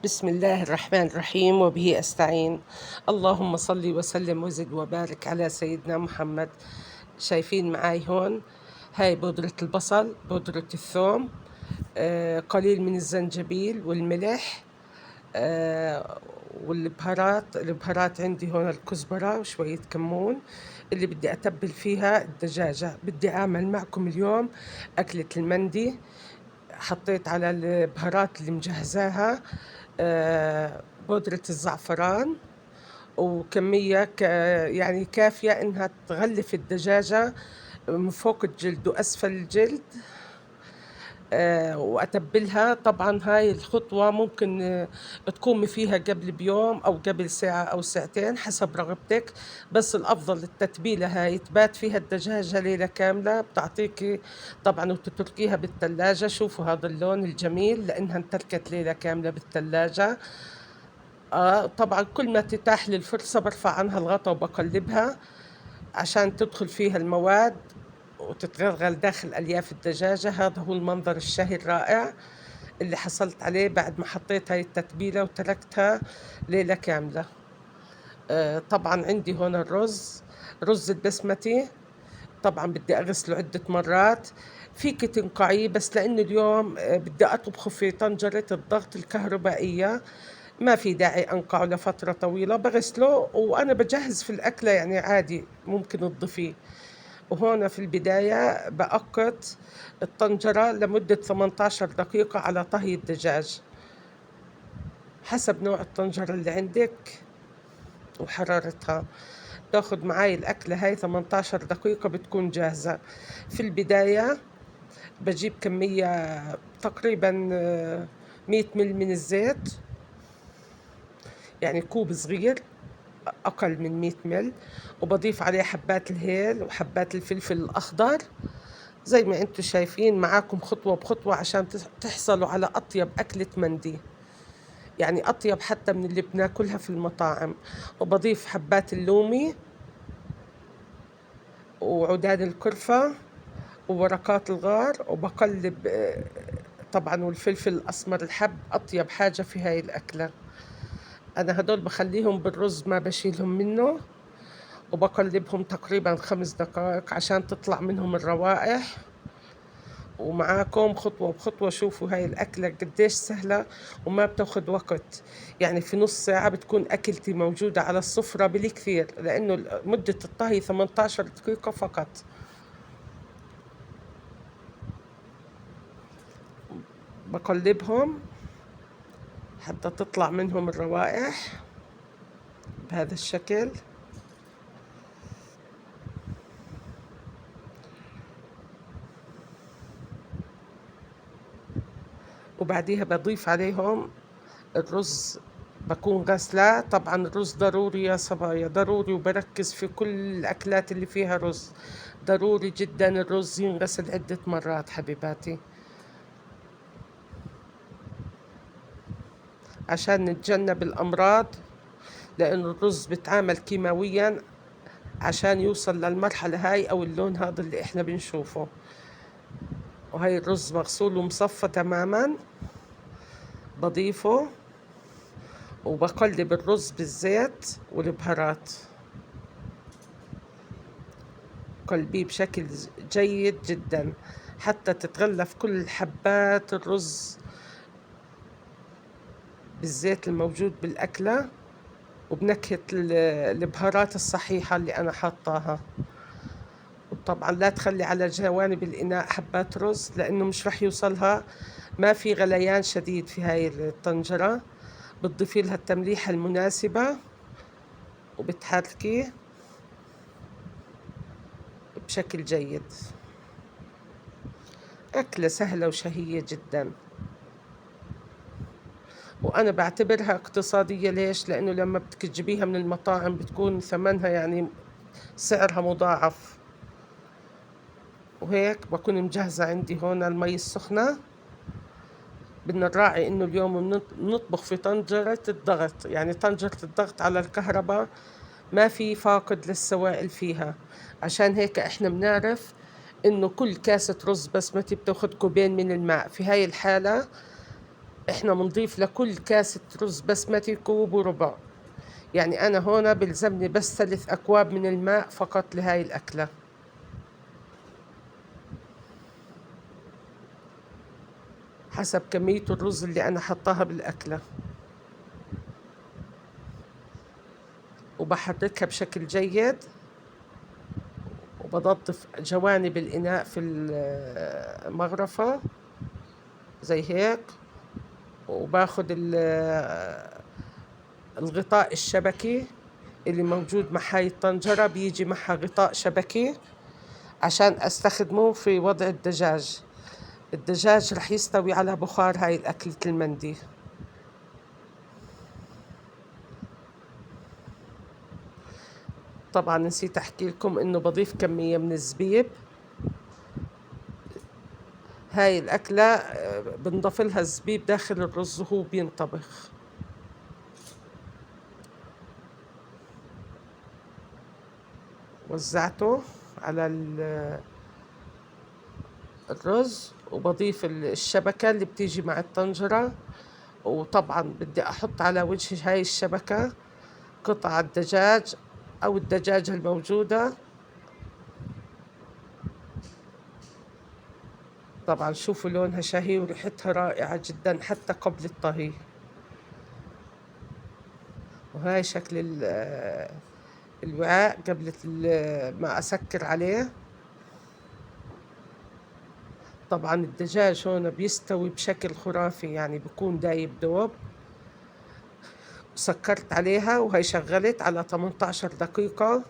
بسم الله الرحمن الرحيم وبه أستعين. اللهم صل وسلم وزد وبارك على سيدنا محمد. شايفين معاي هون هاي بودرة البصل، بودرة الثوم، قليل من الزنجبيل والملح، البهارات عندي هون الكزبرة وشوية كمون. اللي بدي أتبل فيها الدجاجة. بدي أعمل معكم اليوم أكلة المندي. حطيت على البهارات اللي مجهزاها بودرة الزعفران، وكمية يعني كافية إنها تغلف الدجاجة من فوق الجلد وأسفل الجلد. وأتبلها. طبعا هاي الخطوة ممكن تقومي فيها قبل بيوم أو قبل ساعة أو ساعتين حسب رغبتك، بس الأفضل التتبيلة هاي تبات فيها الدجاجة ليلة كاملة. بتعطيكي طبعا وتتركيها بالثلاجة. شوفوا هذا اللون الجميل لأنها انتركت ليلة كاملة بالثلاجة. طبعا كل ما تتاح لي الفرصة برفع عنها الغطا وبقلبها عشان تدخل فيها المواد وتتغلغل داخل ألياف الدجاجة. هذا هو المنظر الشهي الرائع اللي حصلت عليه بعد ما حطيت هاي التتبيلة وتركتها ليلة كاملة. طبعا عندي هون رز البسمتي. طبعا بدي أغسله عدة مرات. فيك تنقعيه، بس لأنه اليوم بدي أطبخه في طنجرة الضغط الكهربائية ما في داعي أنقعه لفترة طويلة. بغسله وأنا بجهز في الأكلة، يعني عادي ممكن تضيفيه. وهون في البداية بأقط الطنجرة لمدة 18 دقيقة على طهي الدجاج حسب نوع الطنجرة اللي عندك وحرارتها. تاخد معاي الأكلة هاي 18 دقيقة بتكون جاهزة. في البداية بجيب كمية تقريبا 100 مل من الزيت، يعني كوب صغير أقل من 100 مل، وبضيف عليه حبات الهيل وحبات الفلفل الأخضر زي ما انتم شايفين معاكم خطوة بخطوة عشان تحصلوا على أطيب أكلة مندي، يعني أطيب حتى من اللي بناكلها في المطاعم. وبضيف حبات اللومي وعودان الكرفة وورقات الغار وبقلب طبعا، والفلفل الأسمر الحب أطيب حاجة في هاي الأكلة. أنا هدول بخليهم بالرز ما بشيلهم منه، وبقلبهم تقريبا 5 دقائق عشان تطلع منهم الروائح. ومعاكم خطوة بخطوة. شوفوا هاي الأكلة قديش سهلة وما بتاخد وقت، يعني في نص ساعة بتكون أكلتي موجودة على السفرة بالكثير، لأنه مدة الطهي 18 دقيقة فقط. بقلبهم حتى تطلع منهم الروائح بهذا الشكل. وبعديها بضيف عليهم الرز. بكون غسلاه. طبعا الرز ضروري يا صبايا، ضروري، وبركز في كل الأكلات اللي فيها رز. ضروري جدا الرز ينغسل عدة مرات حبيباتي عشان نتجنب الأمراض، لأن الرز بتعامل كيماويا عشان يوصل للمرحلة هاي أو اللون هذا اللي إحنا بنشوفه. وهي الرز مغسول ومصفى تماما. بضيفه وبقلب الرز بالزيت والبهارات، قلبيه بشكل جيد جدا حتى تتغلف كل حبات الرز بالزيت الموجود بالأكلة وبنكهة البهارات الصحيحة اللي أنا حاطاها. وطبعا لا تخلي على جوانب الإناء حبات رز لأنه مش رح يوصلها. ما في غليان شديد في هاي الطنجرة. بتضيفي لها التمليحة المناسبة وبتحركي بشكل جيد. أكلة سهلة وشهية جدا، وأنا بعتبرها اقتصادية. ليش؟ لأنه لما بتجيبيها من المطاعم بتكون ثمنها يعني سعرها مضاعف. وهيك بكون مجهزة عندي هون المي السخنة. بدنا نراعي إنه اليوم نطبخ في طنجرة الضغط، يعني طنجرة الضغط على الكهرباء ما في فاقد للسوائل فيها. عشان هيك إحنا بنعرف إنه كل كاسة رز بسمتي بتاخد كوبين من الماء. في هاي الحالة إحنا بنضيف لكل كاسة رز بسمتي كوب وربع. يعني أنا هون بلزمني بس 3 أكواب من الماء فقط لهاي الأكلة، حسب كمية الرز اللي أنا حطاها بالأكلة. وبحركها بشكل جيد، وبنظف جوانب الإناء في المغرفة زي هيك. وباخد الغطاء الشبكي اللي موجود مع هاي الطنجرة، بيجي معها غطاء شبكي عشان استخدمه في وضع الدجاج. الدجاج رح يستوي على بخار هاي الأكلة المندي. طبعا نسيت احكي لكم انه بضيف كمية من الزبيب. هاي الأكلة بنضيف لها الزبيب داخل الرز وهو بينطبخ. وزعته على الرز، وبضيف الشبكة اللي بتيجي مع الطنجرة. وطبعا بدي أحط على وجه هاي الشبكة قطع الدجاج أو الدجاجة الموجودة. طبعا شوفوا لونها شهي وريحتها رائعة جدا حتى قبل الطهي. وهاي شكل الوعاء قبل ما أسكر عليه. طبعا الدجاج هون بيستوي بشكل خرافي، يعني بيكون دايب دوب. سكرت عليها وهي شغلت على 18 دقيقة.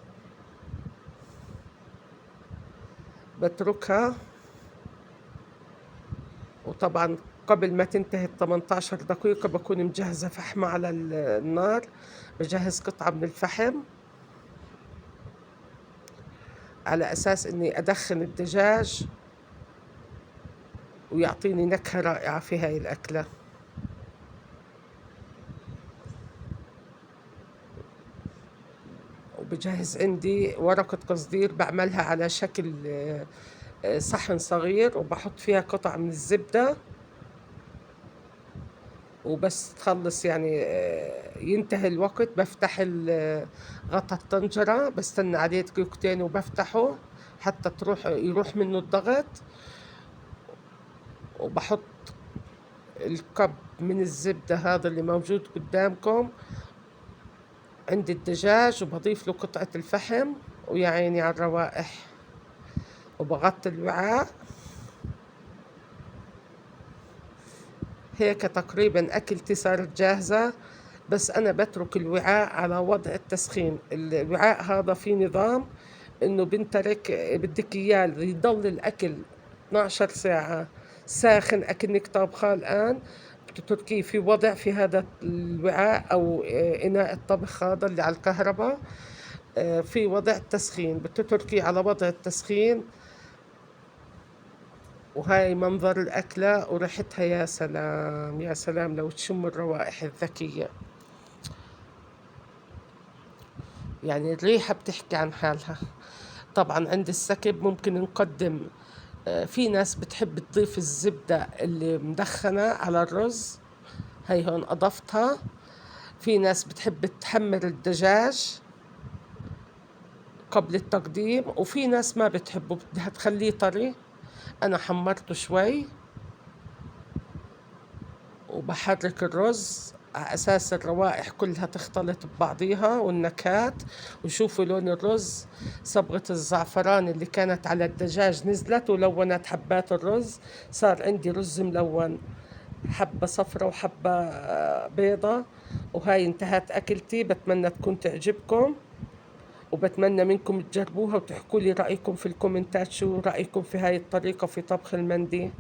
بتركها، وطبعا قبل ما تنتهي 18 دقيقة بكون مجهزة فحمة على النار. بجهز قطعة من الفحم على أساس إني أدخن الدجاج ويعطيني نكهة رائعة في هاي الأكلة. وبجهز عندي ورقة قصدير بعملها على شكل صحن صغير، وبحط فيها قطع من الزبدة. وبس تخلص يعني ينتهي الوقت بفتح غطا الطنجرة، بستنى عليه دقيقتين وبفتحه حتى يروح منه الضغط. وبحط الكب من الزبدة هذا اللي موجود قدامكم عند الدجاج، وبضيف له قطعة الفحم، ويا عيني على الروائح. وبغطي الوعاء. هيك تقريبا أكلتي صارت جاهزة. بس أنا بترك الوعاء على وضع التسخين. الوعاء هذا فيه نظام إنه بنترك، بدك إياه يضل الأكل 12 ساعة ساخن أكنك طابخاه الآن. بتتركيه في وضع في هذا الوعاء أو إناء الطبخ هذا اللي على الكهرباء، في وضع التسخين. بتتركيه على وضع التسخين. وهاي منظر الأكلة وريحتها يا سلام يا سلام لو تشم الروائح الذكية. يعني الريحة بتحكي عن حالها. طبعا عند السكب ممكن نقدم، في ناس بتحب تضيف الزبدة اللي مدخنة على الرز، هي هون أضفتها. في ناس بتحب تحمر الدجاج قبل التقديم، وفي ناس ما بتحبه بدها تخليه طري. أنا حمرته شوي وبحرك الرز على أساس الروائح كلها تختلط ببعضيها والنكهات. وشوفوا لون الرز، صبغة الزعفران اللي كانت على الدجاج نزلت ولونت حبات الرز. صار عندي رز ملون، حبة صفرة وحبة بيضة. وهاي انتهت أكلتي. بتمنى تكون تعجبكم، وبتمنى منكم تجربوها وتحكوا لي رأيكم في الكومنتات، شو رأيكم في هاي الطريقة في طبخ المندي.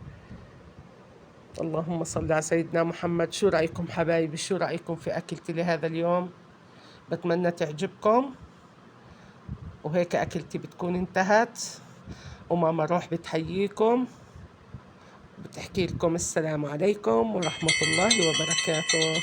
اللهم صل على سيدنا محمد. شو رأيكم حبايبي؟ شو رأيكم في أكلتي لهذا اليوم؟ بتمنى تعجبكم. وهيك أكلتي بتكون انتهت، وماما روح بتحييكم، بتحكي لكم السلام عليكم ورحمة الله وبركاته.